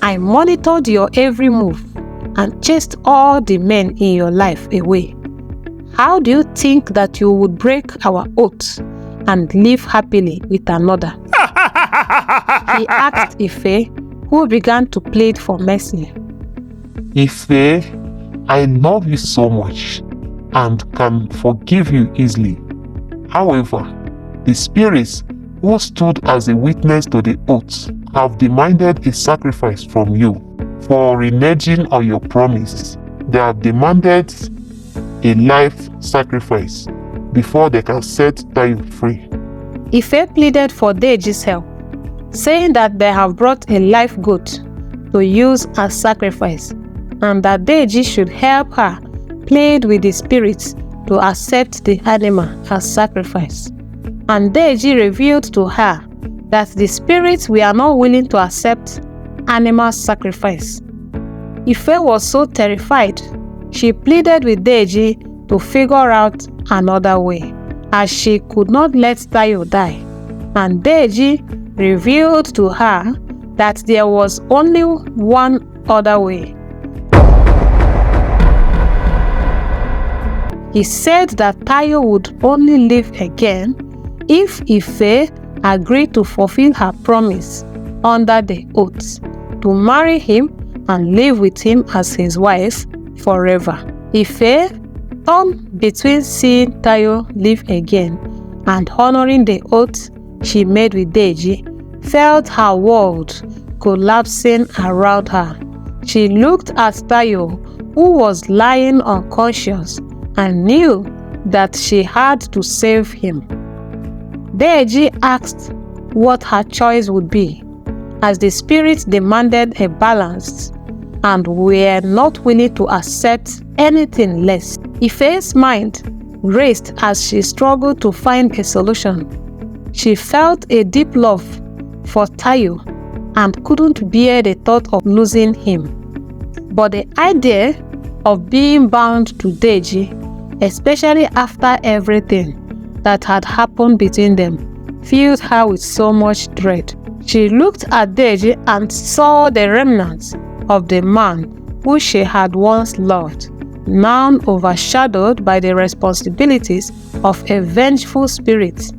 I monitored your every move and chased all the men in your life away. How do you think that you would break our oath and live happily with another?" He asked Ife, who began to plead for mercy. "Ife, I love you so much and can forgive you easily. However, the spirits who stood as a witness to the oath have demanded a sacrifice from you for reneging on your promise. They have demanded a life sacrifice before they can set Tayo free." Ife pleaded for Deji's help, saying that they have brought a live goat to use as sacrifice and that Deji should help her plead with the spirits to accept the animal as sacrifice. And Deji revealed to her that the spirits were not willing to accept animal sacrifice. Ife was so terrified, she pleaded with Deji to figure out another way, as she could not let Tayo die. And Deji revealed to her that there was only one other way. He said that Tayo would only live again if Ife agreed to fulfill her promise under the oath to marry him and live with him as his wife forever. Ife, torn between seeing Tayo live again and honoring the oath she made with Deji, felt her world collapsing around her. She looked at Tayo, who was lying unconscious, and knew that she had to save him. Deji asked what her choice would be, as the spirits demanded a balance and were not willing to accept anything less. Ife's mind raced as she struggled to find a solution. She felt a deep love for Tayo and couldn't bear the thought of losing him. But the idea of being bound to Deji, especially after everything that had happened between them, filled her with so much dread. She looked at Deji and saw the remnants of the man who she had once loved, now overshadowed by the responsibilities of a vengeful spirit.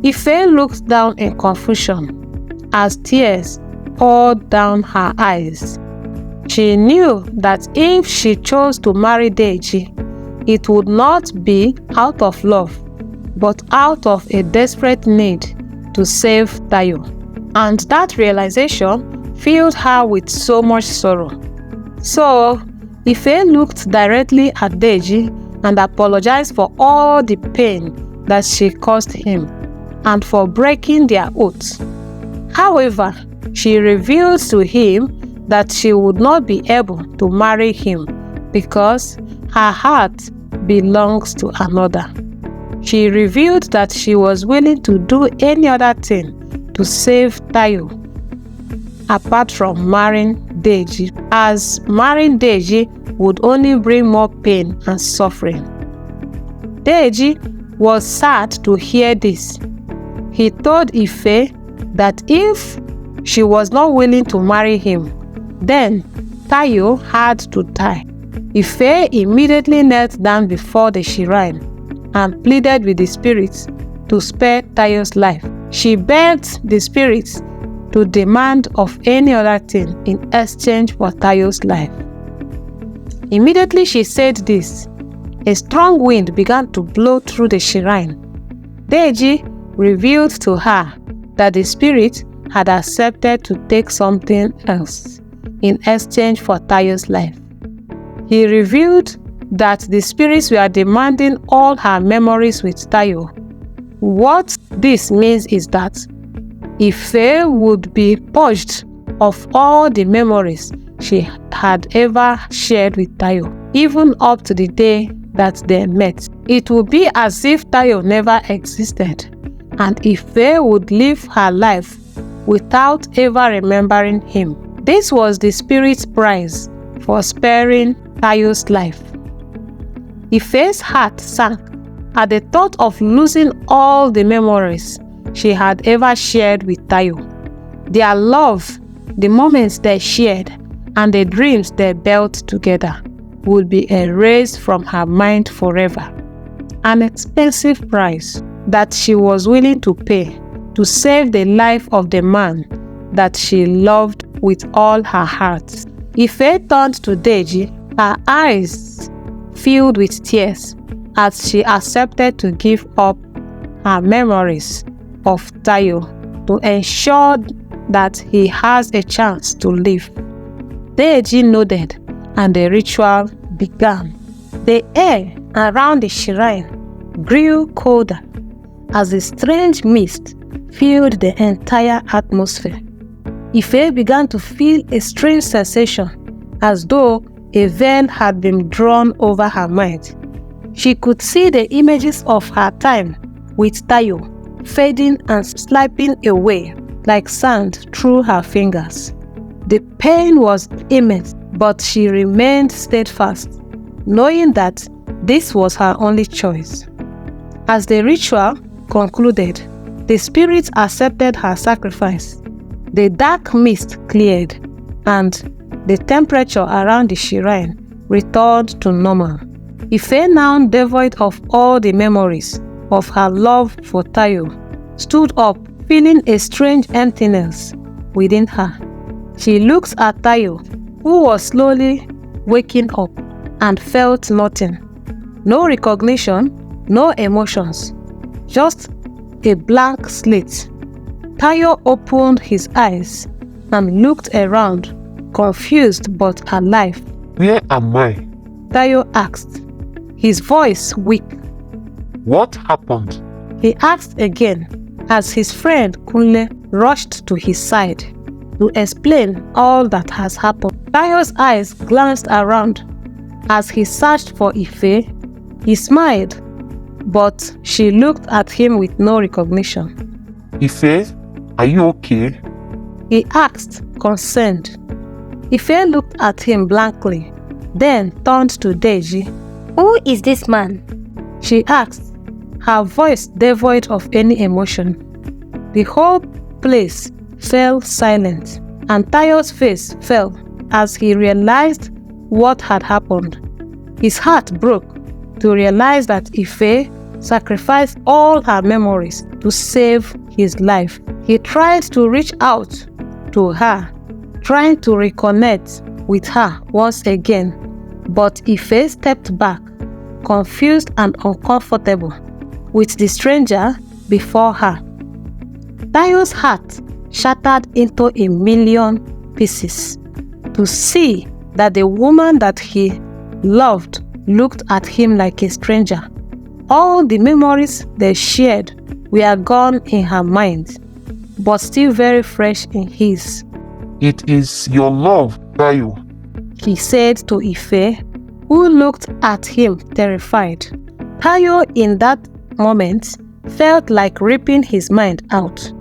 Ife looked down in confusion as tears poured down her eyes. She knew that if she chose to marry Deji, it would not be out of love, but out of a desperate need to save Tayo. And that realization filled her with so much sorrow. So, Ife looked directly at Deji and apologized for all the pain that she caused him and for breaking their oath. However, she revealed to him that she would not be able to marry him because her heart belongs to another. She revealed that she was willing to do any other thing to save Tayo, apart from marrying Deji, as marrying Deji would only bring more pain and suffering. Deji was sad to hear this. He told Ife that if she was not willing to marry him, then Tayo had to die. Ife immediately knelt down before the shrine and pleaded with the spirits to spare Tayo's life. She begged the spirits to demand of any other thing in exchange for Tayo's life. Immediately she said this, a strong wind began to blow through the shrine. Deji revealed to her that the spirit had accepted to take something else in exchange for Tayo's life. He revealed that the spirits were demanding all her memories with Tayo. What this means is that Ife would be purged of all the memories she had ever shared with Tayo, even up to the day that they met. It would be as if Tayo never existed, and Ife would live her life without ever remembering him. This was the spirit's price for sparing Tayo's life. Ife's heart sank at the thought of losing all the memories she had ever shared with Tayo. Their love The moments they shared and the dreams they built together would be erased from her mind forever. An expensive price that she was willing to pay to save the life of the man that she loved with all her heart. Ife turned to Deji, her eyes filled with tears as she accepted to give up her memories of Tayo to ensure that he has a chance to live. Deji nodded and the ritual began. The air around the shrine grew colder as a strange mist filled the entire atmosphere. Ife began to feel a strange sensation as though a veil had been drawn over her mind. She could see the images of her time with Tayo fading and slipping away like sand through her fingers. The pain was immense, but she remained steadfast, knowing that this was her only choice. As the ritual concluded, the spirits accepted her sacrifice. The dark mist cleared, and the temperature around the shrine returned to normal. Ife, now devoid of all the memories of her love for Tayo, stood up, feeling a strange emptiness within her. She looked at Tayo, who was slowly waking up, and felt nothing. No recognition, no emotions, just a blank slate. Tayo opened his eyes and looked around, confused but alive. Where am I? Tayo asked, his voice weak. What happened? He asked again as his friend Kunle rushed to his side to explain all that has happened. Tayo's eyes glanced around as he searched for Ife. He smiled, but she looked at him with no recognition. Ife, are you okay? He asked, concerned. Ife looked at him blankly, then turned to Deji. Who is this man? She asked, her voice devoid of any emotion. The whole place fell silent, and Tayo's face fell as he realized what had happened. His heart broke to realize that Ife sacrificed all her memories to save his life. He tried to reach out to her, trying to reconnect with her once again, but Ife stepped back, confused and uncomfortable, with the stranger before her. Tayo's heart shattered into a million pieces to see that the woman that he loved looked at him like a stranger. All the memories they shared were gone in her mind, but still very fresh in his. It is your love, Tayo, he said to Ife, who looked at him terrified. Tayo in that moment felt like ripping his mind out.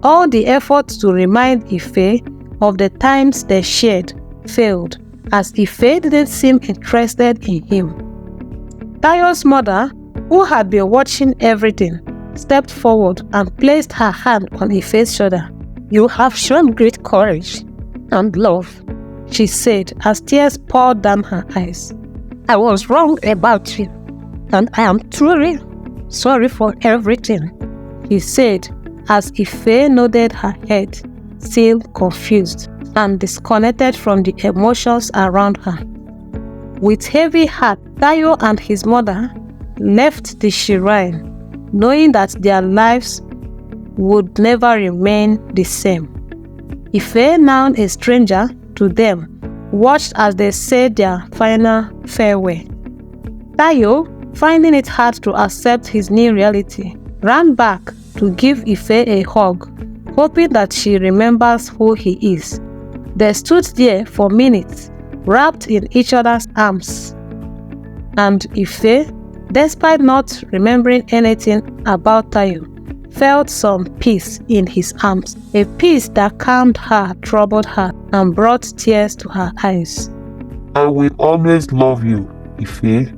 All the efforts to remind Ife of the times they shared failed, as Ife didn't seem interested in him. Tayo's mother, who had been watching everything, stepped forward and placed her hand on Ife's shoulder. You have shown great courage and love, she said as tears poured down her eyes. I was wrong about you, and I am truly sorry for everything, he said as Ife nodded her head, still confused and disconnected from the emotions around her. With heavy heart, Tayo and his mother left the shrine, knowing that their lives would never remain the same. Ife, now a stranger to them, watched as they said their final farewell. Tayo, finding it hard to accept his new reality, ran back to give Ife a hug, hoping that she remembers who he is. They stood there for minutes, wrapped in each other's arms. And Ife, despite not remembering anything about Tayo, felt some peace in his arms, a peace that calmed her troubled heart and brought tears to her eyes. I will always love you, Ife.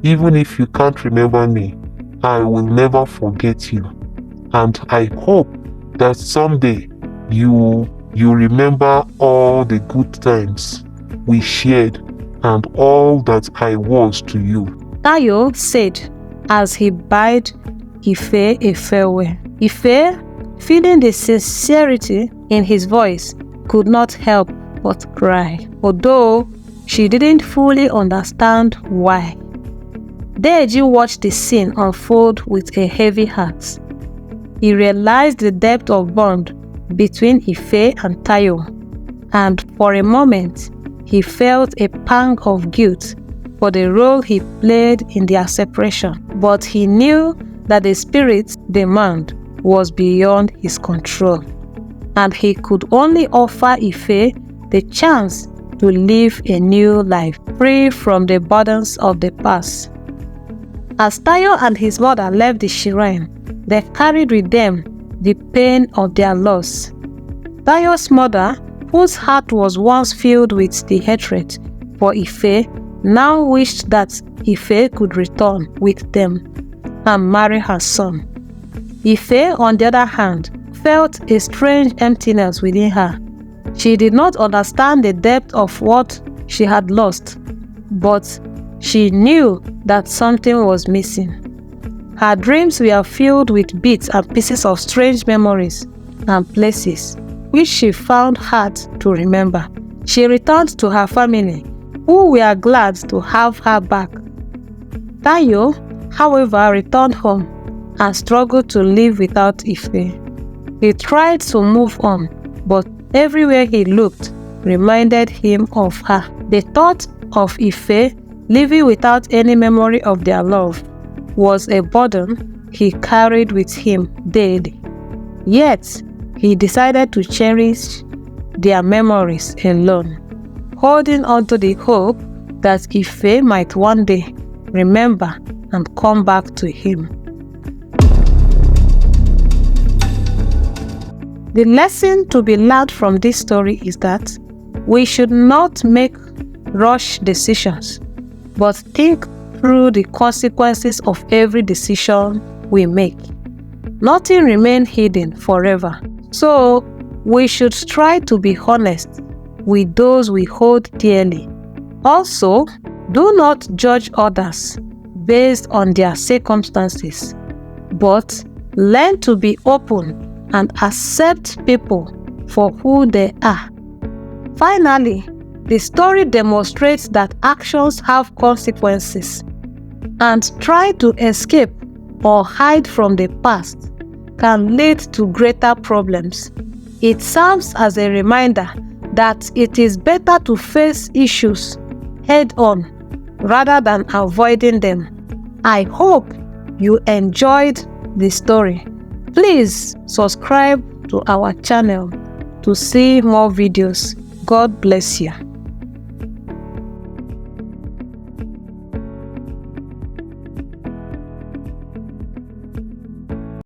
Even if you can't remember me, I will never forget you. And I hope that someday you You remember all the good times we shared and all that I was to you. Tayo said as he bade Ife a farewell. Ife, feeling the sincerity in his voice, could not help but cry, although she didn't fully understand why. Deji watched the scene unfold with a heavy heart. He realized the depth of bond between Ife and Tayo, and for a moment, he felt a pang of guilt for the role he played in their separation. But he knew that the spirit's demand was beyond his control, and he could only offer Ife the chance to live a new life, free from the burdens of the past. As Tayo and his mother left the shrine, they carried with them the pain of their loss. Tayo's mother, whose heart was once filled with the hatred for Ife, now wished that Ife could return with them and marry her son. Ife, on the other hand, felt a strange emptiness within her. She did not understand the depth of what she had lost, but she knew that something was missing. Her dreams were filled with bits and pieces of strange memories and places, which she found hard to remember. She returned to her family, who were glad to have her back. Tayo, however, returned home and struggled to live without Ife. He tried to move on, but everywhere he looked reminded him of her. The thought of Ife living without any memory of their love was a burden he carried with him daily. Yet, he decided to cherish their memories alone, holding on to the hope that Ife might one day remember and come back to him. The lesson to be learned from this story is that we should not make rush decisions, but think through the consequences of every decision we make. Nothing remains hidden forever, so we should try to be honest with those we hold dearly. Also, do not judge others based on their circumstances, but learn to be open and accept people for who they are. Finally, the story demonstrates that actions have consequences, and trying to escape or hide from the past can lead to greater problems. It serves as a reminder that it is better to face issues head-on rather than avoiding them. I hope you enjoyed the story. Please subscribe to our channel to see more videos. God bless you.